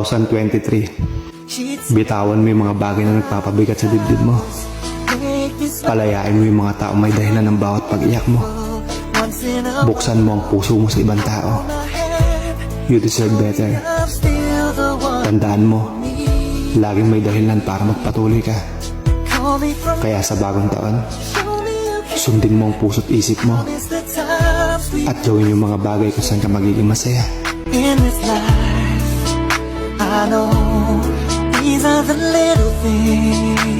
2023. Bitawan mo yung mga bagay na nagpapabigat sa dibdib mo. Palayain mo yung mga taong may dahilan ng bawat pag-iyak mo. Buksan mo ang puso mo sa ibang tao. You deserve better. Tandaan mo, laging may dahilan para magpatuloy ka. Kaya sa bagong taon, sundin mo ang puso't isip mo at gawin yung mga bagay kung saan ka magiging masaya. In this life, I know these are the little things